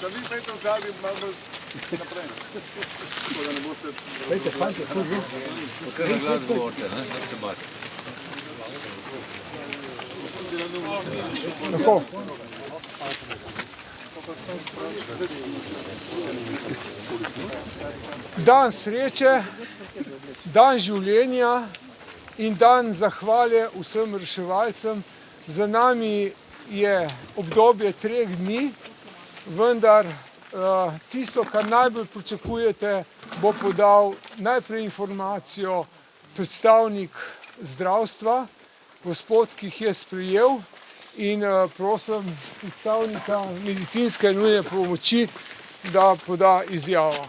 vi pejte v zabi, malo naprej. Tako da ne boste... Pejte, fante, sem vi. Kar na glas govorite, ne se bati. Tako. Dan sreče, dan življenja in dan zahvale vsem reševalcem. Za nami je obdobje 3 dni, vendar tisto, kar najbolj pričakujete, bo podal najprej informacijo predstavnik zdravstva, gospod, ki jih je sprejel, in prosim predstavnika medicinske nujne pomoči, da poda izjavo.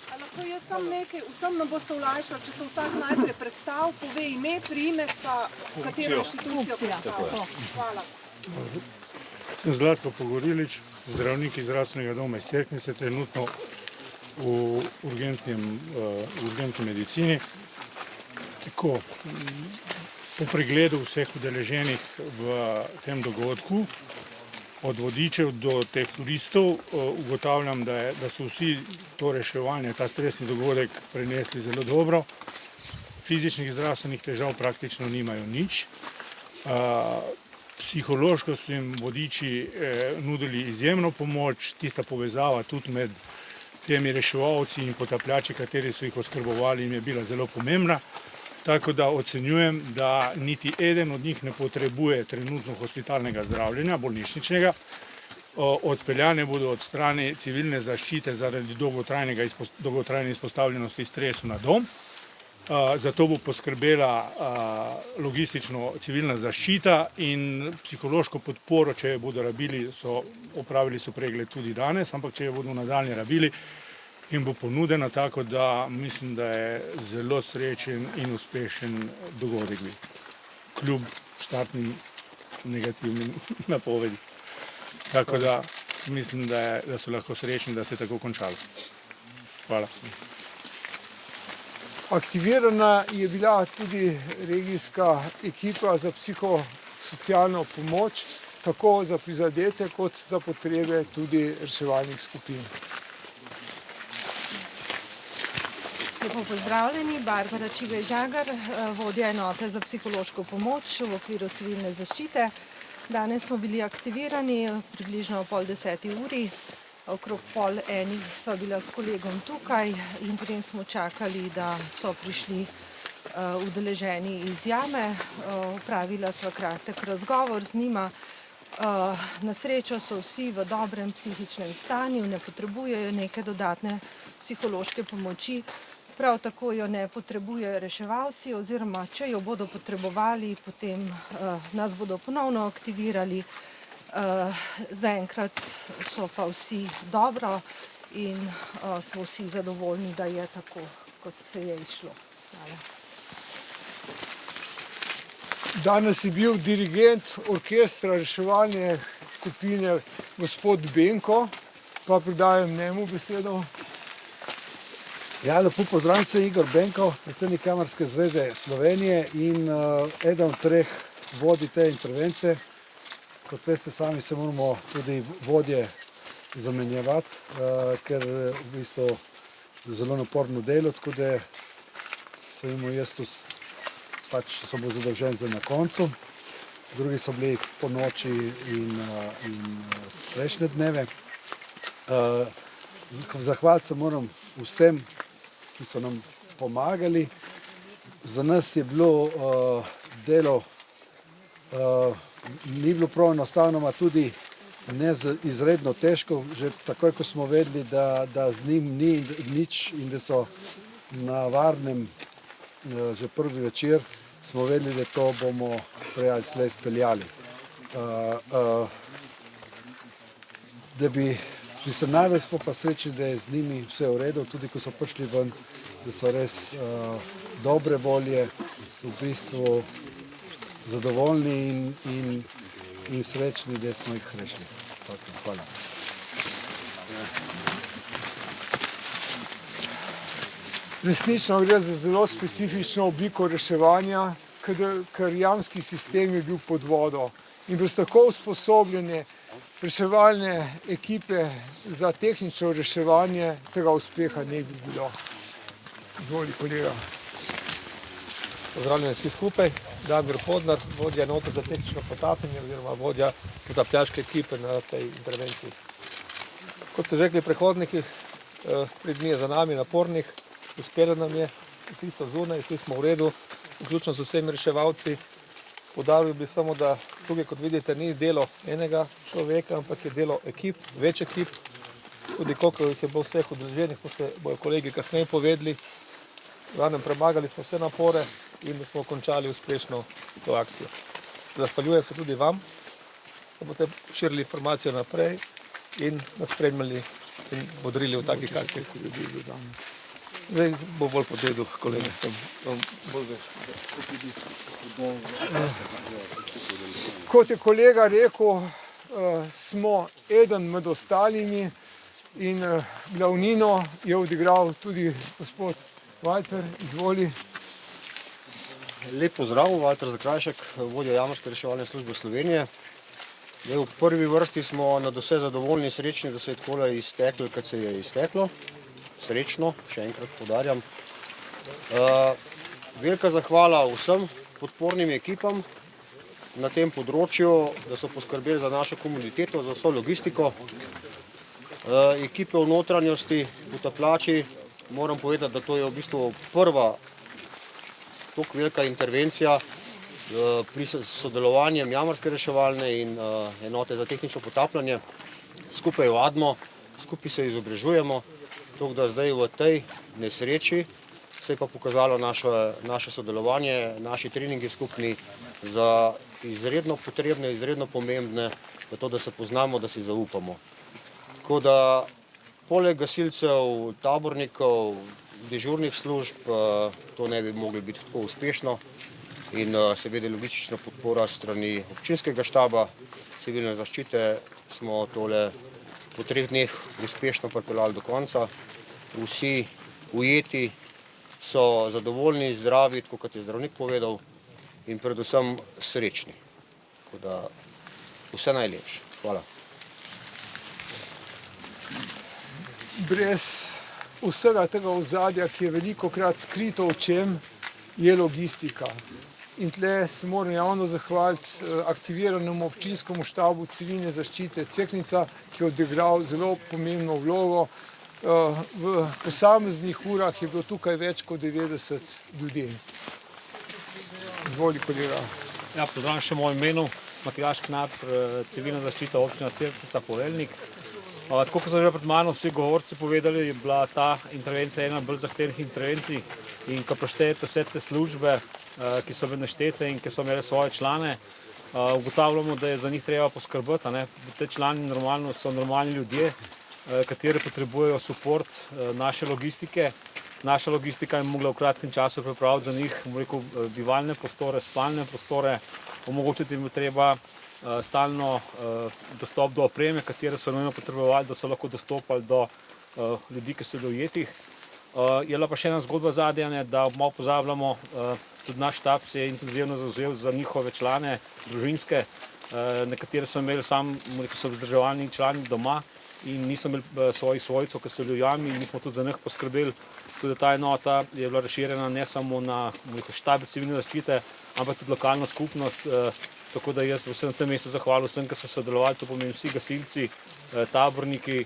Lahko jaz sam nekaj, vsem nam boste olajšali, če se vsak najprej predstav, pove ime, priimek, pa katero inštitucijo predstavlja. Hvala. Sem Zlatko Pogorilič, zdravnik iz zdravstvenega doma iz Cerknice, trenutno v urgentni medicini. Tako, po pregledu vseh udeleženih v tem dogodku, od vodičev do teh turistov, ugotavljam, da so vsi to reševanje, ta stresni dogodek prenesli zelo dobro. Fizičnih zdravstvenih težav praktično nimajo nič. Psihološko so jim vodiči nudili izjemno pomoč, tista povezava tudi med temi reševalci in potapljači, kateri so jih oskrbovali, jim je bila zelo pomembna. Tako da ocenjujem, da niti eden od njih ne potrebuje trenutno hospitalnega zdravljenja, bolnišničnega. Odpeljane bodo od strani civilne zaščite zaradi dolgotrajne izpostavljenosti stresu na dom. Zato bo poskrbela logistično civilna zaščita in psihološko podporo, če jo bodo rabili, opravili so pregled tudi danes, ampak če jo bodo nadaljnje rabili, in bo ponudena, tako da mislim, da je zelo srečen in uspešen dogodek bil, kljub štartnim negativnim napovedi. Tako da mislim, da so lahko srečni, da se je tako končalo. Hvala. Aktivirana je bila tudi regijska ekipa za psihosocialno pomoč, tako za prizadete kot za potrebe tudi reševalnih skupin. Lepo pozdravljeni, Barbara Čibej-Žagar, vodja enote za psihološko pomoč v okviru civilne zaščite. Danes smo bili aktivirani približno ob 9:30. Okrog 10:30 sva bila s kolegom tukaj in potem smo čakali, da so prišli udeleženi iz jame. Opravila sva kratek razgovor z njima. Na srečo so vsi v dobrem psihičnem stanju, ne potrebujejo neke dodatne psihološke pomoči. Prav tako jo ne potrebujejo reševalci, oziroma če jo bodo potrebovali, potem nas bodo ponovno aktivirali. Zaenkrat so pa vsi dobro in smo vsi zadovoljni, da je tako, kot se je izšlo. Hvala. Danes je bil dirigent orkestra reševalne skupine gospod Benko, pa predajam njemu besedo. Ja, lepo pozdravljam se, Igor Benko, predsednik Kamarske zveze Slovenije in eden od 3 vodij te intervencije. Kot veste, sami se moramo tudi vodje zamenjevati, ker v bistvu zelo naporno delo, tako da sem jaz tu pač sem bil zadolžen za na koncu. Drugi so bili po noči in prejšnje dneve. Zahvaliti se moram vsem, ki so nam pomagali. Za nas je bilo delo ni bilo prav enostavno, a tudi ne izredno težko. Že takoj, ko smo vedeli, da z njim ni nič in da so na varnem že prvi večer, smo vedeli, da to bomo prej ali slej speljali. Da bi se najbolj smo pa srečni, da je z njimi vse v redu, tudi ko so prišli ven, da so res dobre volje, v bistvu zadovoljni in srečni, da smo jih rešili. Hvala. Resnično gre za zelo specifično obliko reševanja, ker jamski sistem je bil pod vodo in brez tako usposobljene reševalne ekipe za tehnično reševanje tega uspeha ne bi bilo. Izvoli, kolega. Pozdravljeni vsi skupaj. Damir Podnar, vodja enote za tehnično potapljanje oziroma vodja potapljaške ekipe na tej intervenciji. Kot so rekli prehodniki, 3 dni je za nami napornih, uspelo nam je, vsi so zunaj, vsi smo v redu, vključno z vsemi reševalci. Poudaril bi samo, da tukaj, kot vidite, ni delo enega človeka, ampak je delo ekip, več ekip. Tudi koliko jih je bilo vseh udeleženih, bojo kolegi kasneje povedali. Premagali smo vse napore in da smo končali uspešno to akcijo. Zahvaljujem se tudi vam, da boste širili informacijo naprej in nas spremljali in bodrili v takih akcijah. Zdaj bo bolj povedal kolega. Kot je kolega rekel, smo eden med ostalimi in glavnino je odigral tudi gospod Valter, izvoli. Lep pozdrav, Valter Zakrajšek, vodja Jamarske reševalne službe Slovenije. V prvi vrsti smo nadvse zadovoljni in srečni, da se je takole izteklo, kot se je izteklo. Srečno, še enkrat poudarjam. Velika zahvala vsem podpornim ekipam na tem področju, da so poskrbeli za našo komuniteto, za vso logistiko. Ekipe v notranjosti, potapljači, moram povedati, da to je v bistvu prva tako velika intervencija pri sodelovanju Jamarske reševalne in enote za tehnično potapljanje. Skupaj vadimo, skupaj se izobražujemo, tako da zdaj v tej nesreči se je pa pokazalo naše sodelovanje, naši treningi skupni za izredno potrebne, izredno pomembne, za to, da se poznamo, da si zaupamo. Tako da poleg gasilcev, tabornikov, dežurnih služb, to ne bi mogli biti tako uspešno in seveda logistična podpora strani občinskega štaba civilne zaščite smo tole po 3 dneh uspešno pripeljali do konca. Vsi ujeti so zadovoljni, zdravi, tako kot je zdravnik povedal, in predvsem srečni. Tako da vse najlepše. Hvala. Brez vsega tega ozadja, ki je velikokrat skrito v čem, je logistika. In tle se moram javno zahvaliti aktiviranemu občinskemu štabu civilne zaščite Cerknica, ki je odigral zelo pomembno vlogo. V posameznih urah je bilo tukaj več kot 90 ljudi. Izvoli, kolega. Ja, pozdravljam še v mojem imenu, Matjaž Knap, civilna zaščita občina Cerknica, Poveljnik. Tako kot so že pred mano vsi govorci povedali, je bila ta intervencija ena bolj zahtevnih intervencij in ko preštejete vse te službe, ki so bile naštete in ki so imele svoje člane, ugotavljamo, da je za njih treba poskrbeti. Te člani so normalni ljudje, kateri potrebujejo suport naše logistike. Naša logistika je mogla v kratkem času pripraviti za njih bivalne prostore, spalne prostore, omogočiti jim treba stalno dostop do opreme, katere so nujno potrebovali, da so lahko dostopali do ljudi, ki so bili ujetih. Je bila pa še ena zgodba zadnja, da malo pozabljamo, tudi naš štab se je intenzivno zavzel za njihove člane, družinske, nekateri so imeli so vzdrževalni člani doma in niso imeli svojih svojcev, ki so bili v jami in mi smo tudi za njih poskrbeli. Tudi ta enota je bila razširjena ne samo na štabe civilne zaščite, ampak tudi lokalno skupnost. Tako da jaz vsem na tem mestu zahvalil vsem, ki so sodelovali, to pomeni vsi gasilci, taborniki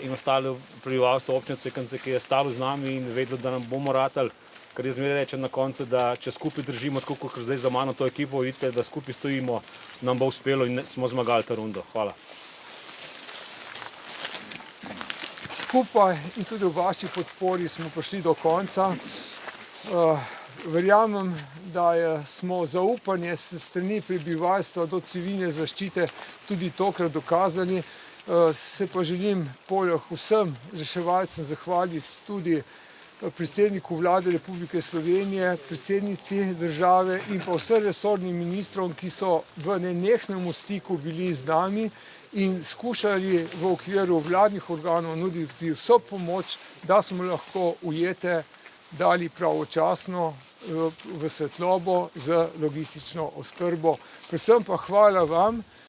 in ostali prebivalstvo občine Cerknice, ki je stalo z nami in vedelo, da nam bomo ratali. Kar jaz zmeraj rečem na koncu, da če skupaj držimo, tako kot zdaj za mano to ekipo, vidite, da skupaj stojimo, nam bo uspelo in smo zmagali to rundo. Hvala. Skupaj in tudi v vaši podpori smo prišli do konca. Verjamem, da smo zaupanje s strani prebivalstva do civilne zaščite tudi tokrat dokazali. Se pa želim poleg vsem reševalcem zahvaliti tudi predsedniku Vlade Republike Slovenije, predsednici države in pa vsem resornim ministrom, ki so v nenehnem stiku bili z nami in skušali v okviru vladnih organov nuditi vso pomoč, da smo lahko ujete dali pravočasno v svetlobo z logistično oskrbo. Predvsem pa hvala vam,